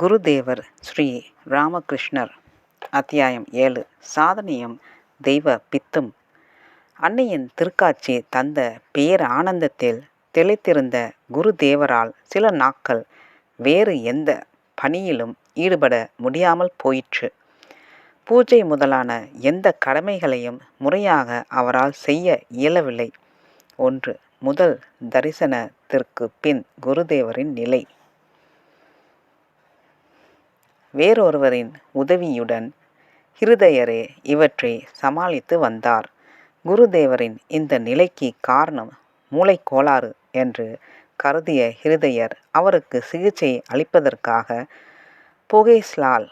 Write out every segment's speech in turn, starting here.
குருதேவர் ஸ்ரீ ராமகிருஷ்ணர். அத்தியாயம் 7. சாதனையும் தெய்வ பித்தும். அன்னையின் திருக்காட்சி தந்த பேர் ஆனந்தத்தில் திளைத்திருந்த குருதேவரால் சில நாட்கள் வேறு எந்த பணியிலும் ஈடுபட முடியாமல் போயிற்று. பூஜை முதலான எந்த கடமைகளையும் முறையாக அவரால் செய்ய இயலவில்லை. 1. முதல் தரிசனத்திற்கு பின் குருதேவரின் நிலை. வேறொருவரின் உதவியுடன் ஹிருதயரே இவற்றை சமாளித்து வந்தார். குருதேவரின் இந்த நிலைக்கு காரணம் மூளைக்கோளாறு என்று கருதிய ஹிருதயர் அவருக்கு சிகிச்சை அளிப்பதற்காக புகேஸ்லால்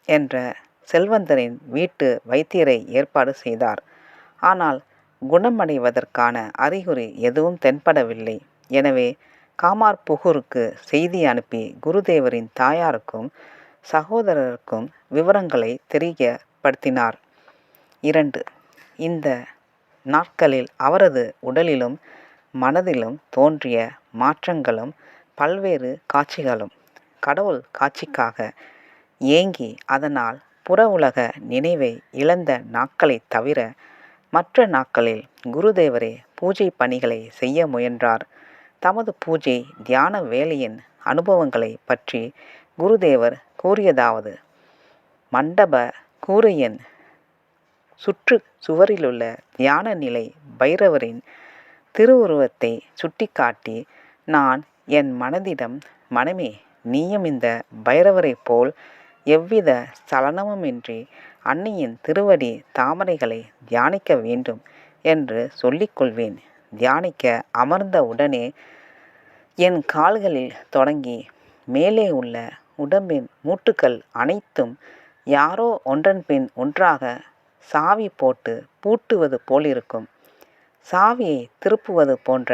என்ற செல்வந்தரின் வீட்டு வைத்தியரை ஏற்பாடு செய்தார். ஆனால் குணமடைவதற்கான அறிகுறி எதுவும் தென்படவில்லை. எனவே காமார்புகூருக்கு செய்தி அனுப்பி குருதேவரின் தாயாருக்கும் சகோதரருக்கும் விவரங்களை தெரியப்படுத்தினார். 2. இந்த நாட்களில் அவரது உடலிலும் மனதிலும் தோன்றிய மாற்றங்களும் பல்வேறு காட்சிகளும் கடவுள் காட்சிக்காக ஏங்கி அதனால் புற உலக நினைவை இழந்த நாட்களைத் தவிர மற்ற நாட்களில் குருதேவரே பூஜை பணிகளை செய்ய முயன்றார். தமது பூஜை தியான வேலையின் அனுபவங்களை பற்றி குருதேவர் கூறியதாவது: மண்டப கூரையின் சுற்று சுவரிலுள்ள தியான நிலை பைரவரின் திருவுருவத்தை சுட்டிக்காட்டி, நான் என் மனதிடம், மனமே, நீயும் இந்த பைரவரை போல் எவ்வித சலனமுமின்றி அன்னையின் திருவடி தாமரைகளை தியானிக்க வேண்டும் என்று சொல்லிக்கொள்வேன். தியானிக்க அமர்ந்த உடனே என் கால்களில் தொடங்கி மேலே உள்ள உடம்பின் மூட்டுக்கள் அனைத்தும் யாரோ ஒன்றன் பின் ஒன்றாக சாவி போட்டு பூட்டுவது போலிருக்கும். சாவியை திருப்புவது போன்ற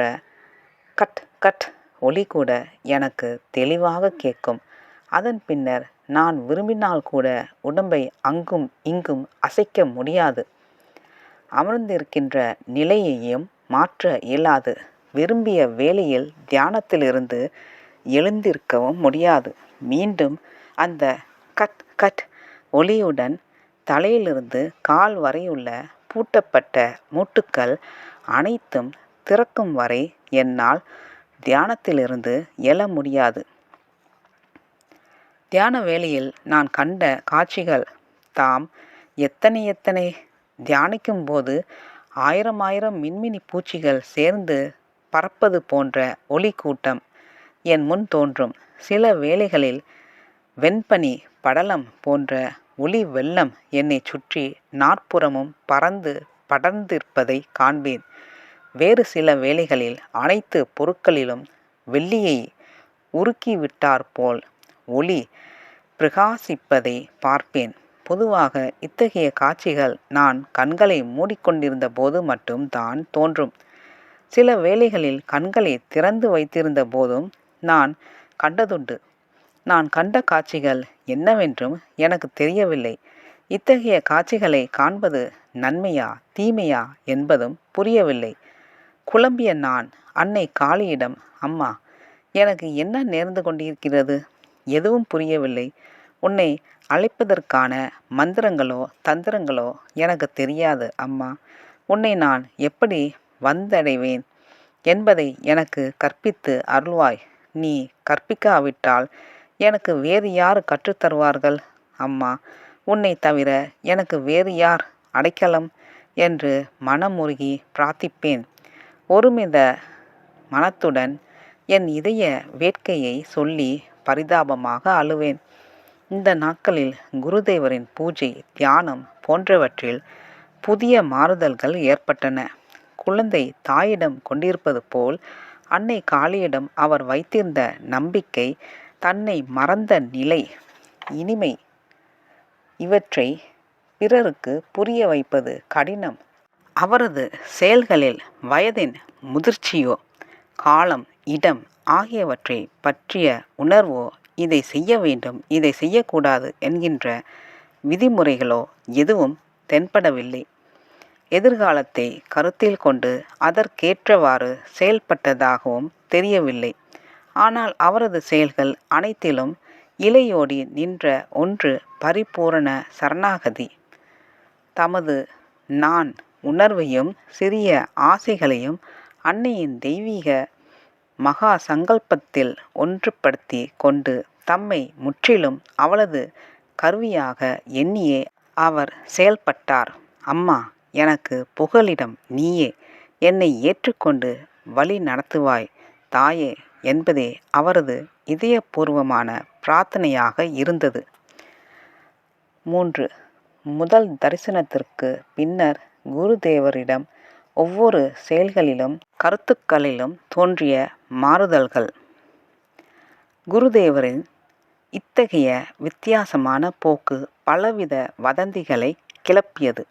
கட் கட் ஒலி கூட எனக்கு தெளிவாக கேட்கும். அதன் பின்னர் நான் விரும்பினால் கூட உடம்பை அங்கும் இங்கும் அசைக்க முடியாது. அமர்ந்திருக்கின்ற நிலையையும் மாற்ற இயலாது. விரும்பிய வேளையில் தியானத்திலிருந்து எழுந்திருக்கவும் முடியாது. மீண்டும் அந்த கட் கட் ஒலியுடன் தலையிலிருந்து கால் வரையுள்ள பூட்டப்பட்ட மூட்டுக்கள் அனைத்தும் திறக்கும் வரை என்னால் தியானத்திலிருந்து எழ முடியாது. தியான வேளையில் நான் கண்ட காட்சிகள் தாம் எத்தனை தியானிக்கும் போது ஆயிரம் மின்மினி பூச்சிகள் சேர்ந்து பறப்பது போன்ற ஒளி கூட்டம் என் முன் தோன்றும். சில வேளைகளில் வெண்பனி படலம் போன்ற ஒளி வெள்ளம் என்னை சுற்றி நாற்புறமும் பறந்து படர்ந்திருப்பதை காண்பேன். வேறு சில வேளைகளில் அனைத்து பொருட்களிலும் வெள்ளியை உருக்கிவிட்டாற்போல் ஒளி பிரகாசிப்பதை பார்ப்பேன். பொதுவாக இத்தகைய காட்சிகள் நான் கண்களை மூடிக்கொண்டிருந்த போது மட்டும் தான் தோன்றும். சில வேளைகளில் கண்களை திறந்து வைத்திருந்த போதும் நான் கண்டதுண்டு. நான் கண்ட காட்சிகள் என்னவென்றும் எனக்கு தெரியவில்லை. இத்தகைய காட்சிகளை காண்பது நன்மையா தீமையா என்பதும் புரியவில்லை. குழம்பிய நான் அன்னை காளியிடம், அம்மா, எனக்கு என்ன நேர்ந்து கொண்டிருக்கிறது? எதுவும் புரியவில்லை. உன்னை அழைப்பதற்கான மந்திரங்களோ தந்திரங்களோ எனக்கு தெரியாது அம்மா. உன்னை நான் எப்படி வந்தடைவேன் என்பதை எனக்கு கற்பித்து அருள்வாய். நீ கற்பிக்காவிட்டால் எனக்கு வேறு யார் கற்றுத்தருவார்கள் அம்மா? உன்னை தவிர எனக்கு வேறு யார் அடைக்கலம் என்று மனமுருகி பிரார்த்திப்பேன். ஒருமித மனத்துடன் என் இதய வேட்கையை சொல்லி பரிதாபமாக அழுவேன். இந்த நாட்களில் குருதேவரின் பூஜை தியானம் போன்றவற்றில் புதிய மாறுதல்கள் ஏற்பட்டன. குழந்தை தாயிடம் கொண்டிருப்பது போல் அன்னை காளியிடம் அவர் வைத்திருந்த நம்பிக்கை, தன்னை மறந்த நிலை, இனிமை, இவற்றை பிறருக்கு புரிய வைப்பது கடினம். அவரது செயல்களில் வயதின் முதிர்ச்சியோ காலம் இடம் ஆகியவற்றை பற்றிய உணர்வோ, இதை செய்ய வேண்டும் இதை செய்யக்கூடாது என்கின்ற விதிமுறைகளோ எதுவும் தென்படவில்லை. எதிர்காலத்தை கருத்தில் கொண்டு அதற்கேற்றவாறு செயல்பட்டதாகவும் தெரியவில்லை. ஆனால் அவரது செயல்கள் அனைத்திலும் இலையோடி நின்ற ஒன்று பரிபூரண சரணாகதி. தமது நான் உணர்வையும் சிறிய ஆசைகளையும் அன்னையின் தெய்வீக மகா சங்கல்பத்தில் ஒன்றுபடுத்தி கொண்டு தம்மை முற்றிலும் அவளது கருவியாக எண்ணியே அவர் செயல்பட்டார். அம்மா, எனக்கு புகலிடம் நீயே, என்னை ஏற்றுக்கொண்டு வழி நடத்துவாய் தாயே என்பதே அவரது இதயபூர்வமான பிரார்த்தனையாக இருந்தது. 3. முதல் தரிசனத்திற்கு பின்னர் குருதேவரிடம் ஒவ்வொரு செயல்களிலும் கருத்துக்களிலும் தோன்றிய மாறுதல்கள். குருதேவரின் இத்தகைய வித்தியாசமான போக்கு பலவித வதந்திகளை கிளப்பியது.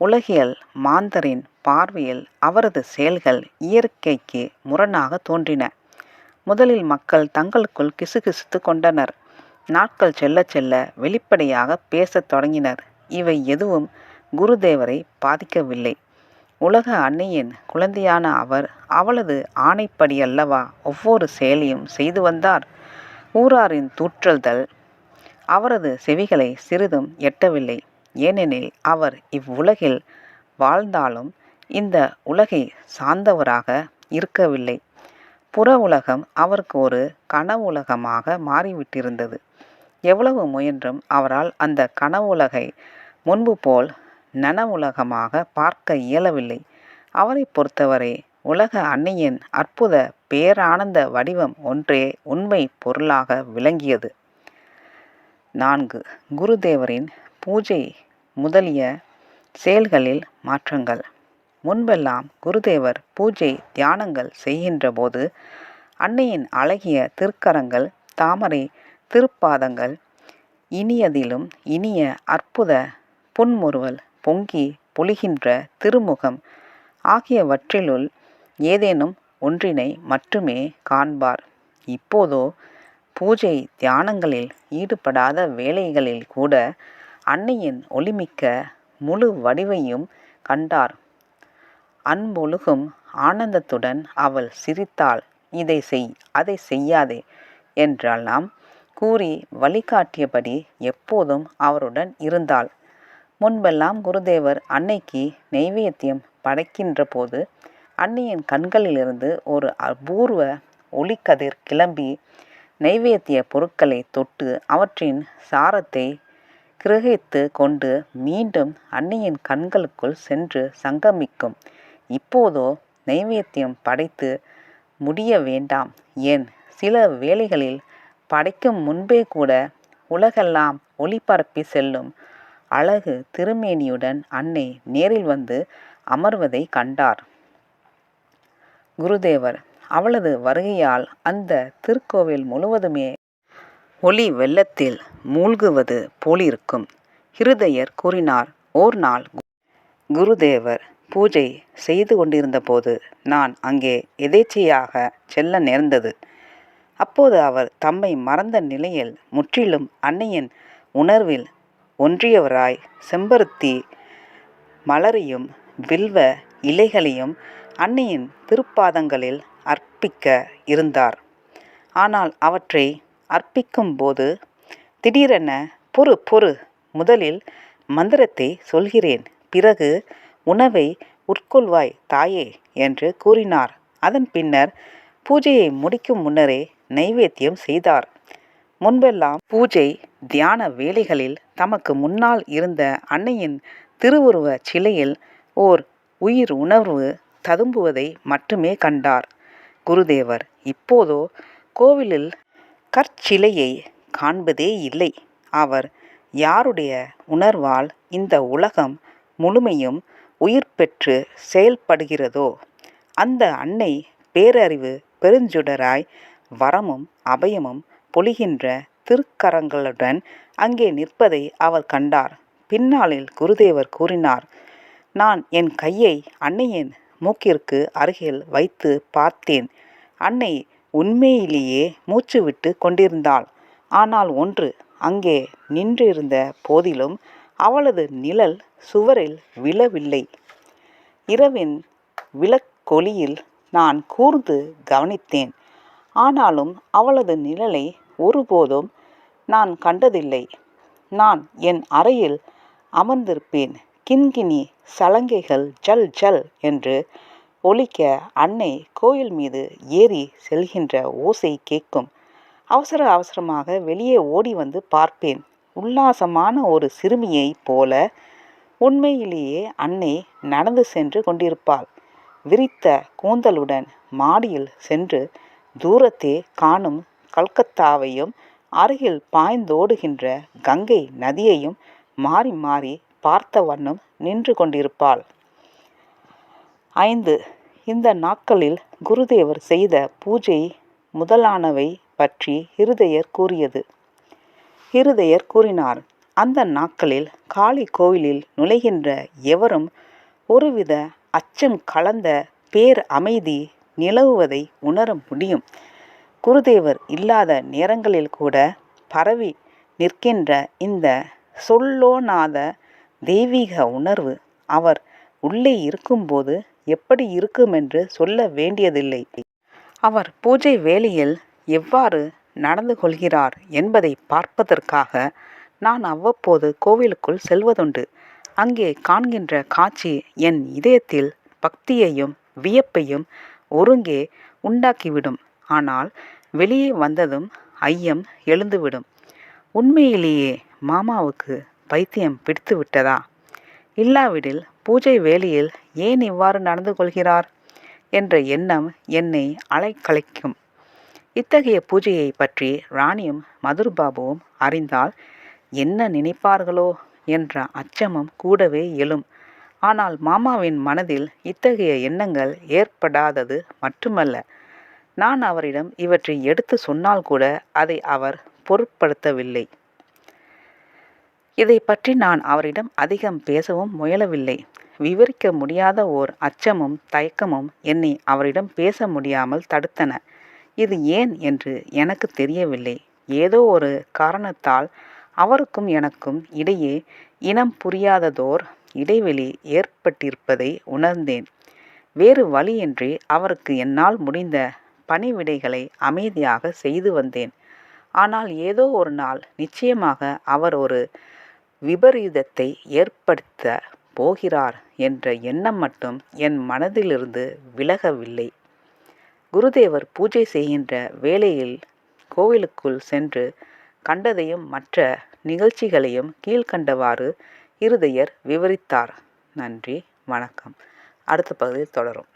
உலகியல் மாந்தரின் பார்வையில் அவரது செயல்கள் இயற்கைக்கு முரணாக தோன்றின. முதலில் மக்கள் தங்களுக்குள் கிசுகிசுத்து கொண்டனர். நாட்கள் செல்ல செல்ல வெளிப்படையாக பேசத் தொடங்கினர். இவை எதுவும் குருதேவரை பாதிக்கவில்லை. உலக அன்னையின் குழந்தையான அவர் அவளது ஆணைப்படியல்லவா ஒவ்வொரு செயலையும் செய்து வந்தார். ஊராரின் தூற்றல்கள் அவரது செவிகளை சிறிதும் எட்டவில்லை. ஏனெனில் அவர் இவ்வுலகில் வாழ்ந்தாலும் இந்த உலகை சார்ந்தவராக இருக்கவில்லை. புற உலகம் அவருக்கு ஒரு கனவுலகமாக மாறிவிட்டிருந்தது. எவ்வளவு முயன்றும் அவரால் அந்த கனவுலகை முன்பு போல் நனவுலகமாக பார்க்க இயலவில்லை. அவரை பொறுத்தவரை உலக அன்னையின் அற்புத பேரானந்த வடிவம் ஒன்றே உண்மை பொருளாக விளங்கியது. 4. குருதேவரின் பூஜை முதலிய செயல்களில் மாற்றங்கள். முன்பெல்லாம் குருதேவர் பூஜை தியானங்கள் செய்கின்ற போது அன்னையின் அழகிய திருக்கரங்கள், தாமரை திருப்பாதங்கள், இனியதிலும் இனிய அற்புத புன்முறுவல், பொங்கி பொழிகின்ற திருமுகம் ஆகியவற்றிலுள் ஏதேனும் ஒன்றினை மட்டுமே காண்பார். இப்போதோ பூஜை தியானங்களில் ஈடுபடாத வேளைகளில் கூட அன்னையின் ஒளிமிக்க முழு வடிவையும் கண்டார். அன்பொழுகும் ஆனந்தத்துடன் அவள் சிரித்தாள். இதை செய், அதை செய்யாதே என்றெல்லாம் கூறி வழிகாட்டியபடி எப்போதும் அவருடன் இருந்தாள். முன்பெல்லாம் குருதேவர் அன்னைக்கு நெய்வேத்தியம் படைக்கின்ற போது அன்னையின் கண்களிலிருந்து ஒரு அபூர்வ ஒளிக்கதிர் கிளம்பி நைவேத்திய பொருட்களை தொட்டு அவற்றின் சாரத்தை கிரகித்து கொண்டு மீண்டும் அன்னையின் கண்களுக்குள் சென்று சங்கமிக்கும். இப்போதோ நைவேத்தியம் படைத்து முடிய வேண்டாம், ஏன் சில வேளைகளில் படைக்கும் முன்பே கூட உலகெல்லாம் ஒளிபரப்பி செல்லும் அழகு திருமேனியுடன் அன்னை நேரில் வந்து அமர்வதை கண்டார். குருதேவர் அவளது வருகையால் அந்த திருக்கோவில் முழுவதுமே ஒளி வெள்ளத்தில் மூழ்குவது போலிருக்கும். ஹிருதயர் கூறினார். ஓர் நாள் குருதேவர் பூஜை செய்து கொண்டிருந்த போது நான் அங்கே எதேச்சையாக செல்ல நேர்ந்தது. அப்போது அவர் தம்மை மறந்த நிலையில் முற்றிலும் அன்னையின் உணர்வில் ஒன்றியவராய் செம்பருத்தி மலரையும் வில்வ இலைகளையும் அன்னையின் திருப்பாதங்களில் அர்ப்பிக்க இருந்தார். ஆனால் அவற்றை அர்ப்பிக்கும் போது திடீரென பொறு, முதலில் மந்திரத்தை சொல்கிறேன், பிறகு உணவை உட்கொள்வாய் தாயே என்று கூறினார். அதன் பின்னர் பூஜையை முடிக்கும் முன்னரே நைவேத்தியம் செய்தார். முன்பெல்லாம் பூஜை தியான வேளைகளில் தமக்கு முன்னால் இருந்த அன்னையின் திருவுருவ சிலையில் ஓர் உயிர் உணர்வு ததும்புவதை மட்டுமே கண்டார் குருதேவர். இப்போதோ கோவிலில் கற்சிலையை காண்பதே இல்லை. அவர் யாருடைய உணர்வால் இந்த உலகம் முழுமையும் உயிர் பெற்று செயல்படுகிறதோ அந்த அன்னை பேரறிவு பெருஞ்சுடராய் வரமும் அபயமும் பொழிகின்ற திருக்கரங்களுடன் அங்கே நிற்பதை அவர் கண்டார். பின்னாளில் குருதேவர் கூறினார். நான் என் கையை அன்னையின் மூக்கிற்கு அருகில் வைத்து பார்த்தேன். அன்னை உண்மையிலேயே மூச்சு விட்டு கொண்டிருந்தாள். ஆனால் ஒன்று அங்கே நின்றிருந்த போதிலும் அவளது நிழல் சுவரில் விழவில்லை. இரவின் விளக்கொளியில் நான் கூர்ந்து கவனித்தேன். ஆனாலும் அவளது நிழலை ஒருபோதும் நான் கண்டதில்லை. நான் என் அறையில் அமர்ந்திருப்பேன். கிண்கிணி சலங்கைகள் ஜல் ஜல் என்று ஒலிக்க அன்னை கோயில் மீது ஏறி செல்கின்ற ஓசை கேட்கும். அவசர அவசரமாக வெளியே ஓடி வந்து பார்ப்பேன். உல்லாசமான ஒரு சிறுமியைப் போல உண்மையிலேயே அன்னை நடந்து சென்று கொண்டிருப்பாள். விரித்த கூந்தலுடன் மாடியில் சென்று தூரத்தே காணும் கல்கத்தாவையும் அருகில் பாய்ந்தோடுகின்ற கங்கை நதியையும் மாறி மாறி பார்த்த வண்ணம் நின்று கொண்டிருப்பாள். 5. இந்த நாட்களில் குருதேவர் செய்த பூஜை முதலானவை பற்றி ஹிருதயர் கூறியது. ஹிருதயர் கூறினார், அந்த நாட்களில் காளி கோவிலில் நுழைகின்ற எவரும் ஒருவித அச்சம் கலந்த பேர் அமைதி நிலவுவதை உணர முடியும். குருதேவர் இல்லாத நேரங்களில் கூட பரவி நிற்கின்ற இந்த சொல்லோனாத தெய்வீக உணர்வு அவர் உள்ளே இருக்கும்போது எப்படி இருக்குமென்று சொல்ல வேண்டியதில்லை. அவர் பூஜை வேளையில் எவ்வாறு நடந்து கொள்கிறார் என்பதை பார்ப்பதற்காக நான் அவ்வப்போது கோவிலுக்குள் செல்வதுண்டு. அங்கே காண்கின்ற காட்சி என் இதயத்தில் பக்தியையும் வியப்பையும் ஒருங்கே உண்டாக்கிவிடும். ஆனால் வெளியே வந்ததும் ஐயம் எழுந்துவிடும். உண்மையிலேயே மாமாவுக்கு பைத்தியம் பிடித்து விட்டதா? இல்லாவிடில் பூஜை வேளையில் ஏன் இவ்வாறு நடந்து கொள்கிறார் என்ற எண்ணம் என்னை அலைக்கழிக்கும். இத்தகைய பூஜையை பற்றி ராணியும் மதுர்பாபுவும் அறிந்தால் என்ன நினைப்பார்களோ என்ற அச்சமும் கூடவே எழும். ஆனால் மாமாவின் மனதில் இத்தகைய எண்ணங்கள் ஏற்படாதது மட்டுமல்ல, நான் அவரிடம் இவற்றை எடுத்து சொன்னால் கூட அதை அவர் பொருட்படுத்தவில்லை. இதை பற்றி நான் அவரிடம் அதிகம் பேசவும் முயலவில்லை. விவரிக்க முடியாத ஓர் அச்சமும் தயக்கமும் என்னை அவரிடம் பேச முடியாமல் தடுத்தன. இது ஏன் என்று எனக்கு தெரியவில்லை. ஏதோ ஒரு காரணத்தால் அவருக்கும் எனக்கும் இடையே இனம் புரியாததோர் இடைவெளி ஏற்பட்டிருப்பதை உணர்ந்தேன். வேறு வழியின்றி அவருக்கு என்னால் முடிந்த பணிவிடைகளை அமைதியாக செய்து வந்தேன். ஆனால் ஏதோ ஒரு நாள் நிச்சயமாக அவர் ஒரு விபரீதத்தை ஏற்படுத்த போகிறார் என்ற எண்ணம் மட்டும் என் மனதிலிருந்து விலகவில்லை. குருதேவர் பூஜை செய்கின்ற வேளையில் கோவிலுக்குள் சென்று கண்டதையும் மற்ற நிகழ்ச்சிகளையும் கீழ்க்கண்டவாறு ஹிருதயர் விவரித்தார். நன்றி, வணக்கம். அடுத்த பகுதியில் தொடரும்.